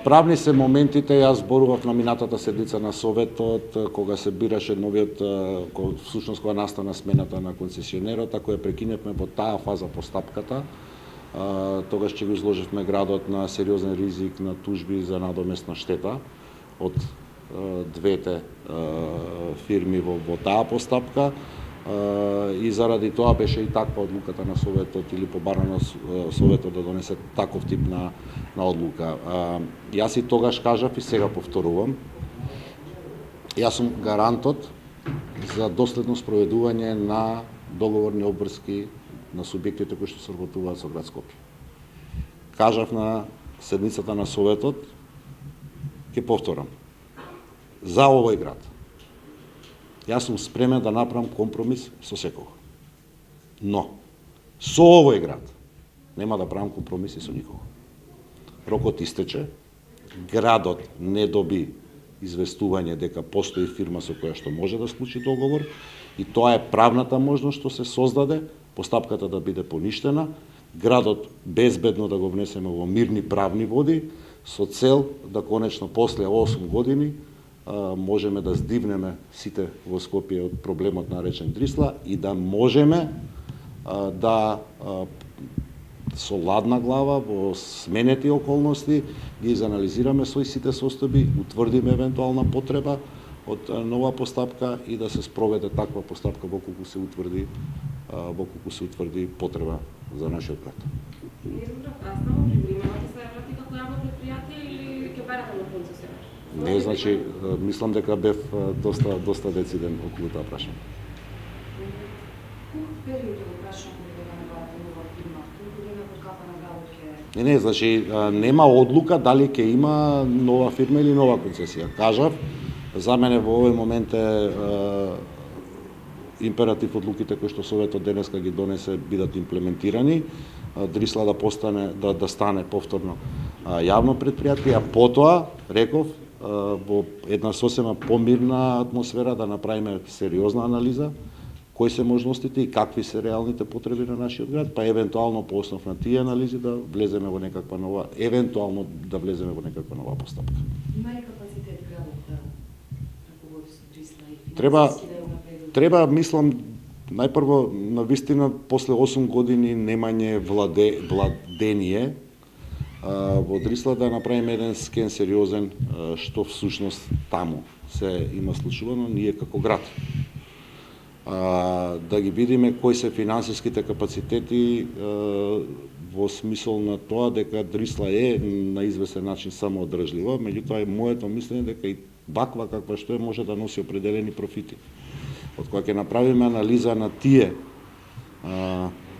Правни се моментите, јас зборував на минатата седница на Советот, кога се бираше новиот, всушност кога настана смената на концесионерот, ако ја прекиневме во таа фаза постапката, тогаш ќе го изложивме градот на сериозен ризик на тужби за надоместна штета од двете фирми во таа постапка. И заради тоа беше и таква одлуката на Советот или побарано Советот да донесе таков тип на одлука. Јас и тогаш кажав и сега повторувам, јас сум гарантот за доследно спроведување на договорни обврски на субјектите кои што соработуваат со град Скопје. Кажав на седницата на Советот, ќе повторам, за овој град јас сум спремен да направам компромис со секого. Но, со овој град нема да правам компромиси со никого. Рокот истече, градот не доби известување дека постои фирма со која што може да склучи договор и тоа е правната можност што се создаде, постапката да биде поништена, градот безбедно да го внесеме во мирни правни води, со цел да конечно после 8 години можеме да здивнеме сите во Скопје од проблемот наречен Дрисла и да можеме да со ладна глава во сменети околности ги изанализираме сите состојби, утврдиме евентуална потреба од нова постапка и да се спроведе таква постапка доколку се утврди потреба за нашиот град. Не, значи, мислам дека бев доста дециден околу таа прашање. Не, значи, нема одлука дали ќе има нова фирма или нова концесија. Кажав, за мене во овој момент е императив одлуките кои што Советот денеска ги донесе бидат имплементирани, Дрисла да стане повторно јавно предпријатие, а потоа, реков, во една сосема помирна атмосфера да направиме сериозна анализа кои се можностите и какви се реалните потреби на нашиот град, па евентуално по основ на тие анализи да влеземе во некаква нова, евентуално да влеземе во некаква нова постапка. Има ли капацитет градот да раководи со Дрисла и Треба, мислам, најпрво, на вистина, после 8 години немање владение, во Дрисла да направиме еден скен сериозен што всушност таму се има случувано ние како град. Да ги видиме кои се финансиските капацитети во смисол на тоа дека Дрисла е на известен начин самоодржлива, меѓутоа е моето мислење дека и ваква каква што е може да носи определени профити. Од кога ќе направиме анализа на тие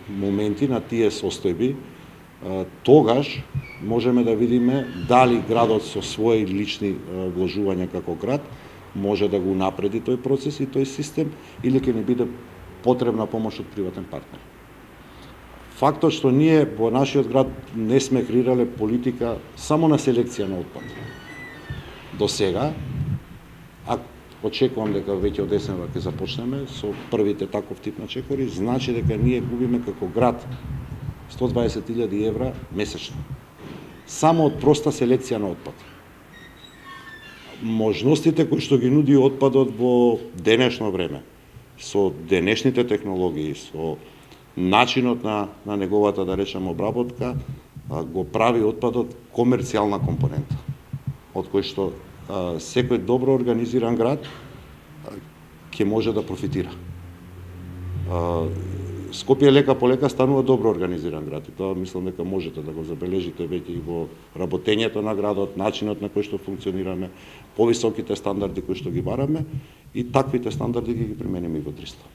моменти, на тие состојби, тогаш можеме да видиме дали градот со своји лични вложувања како град може да го напреди тој процес и тој систем или ќе ни биде потребна помош од приватен партнер. Фактот што ние во нашиот град не сме креирале политика само на селекција на отпад. До сега, очекувам дека веќе од есенва ќе започнеме со првите таков тип на чекори, значи дека ние губиме како град 120.000 евра месечно. Само од проста селекција на отпад. Можностите кои што ги нуди отпадот во денешно време, со денешните технологии, со начинот на неговата, да речем, обработка, го прави отпадот комерцијална компонента, од кој што секој добро организиран град ќе може да профитира. Скопје лека по лека станува добро организиран град и тоа мислам дека можете да го забележите веќе и во работењето на градот, начинот на кој што функционираме, повисоките стандарди кои што ги бараме и таквите стандарди ги примениме и во Дрисла.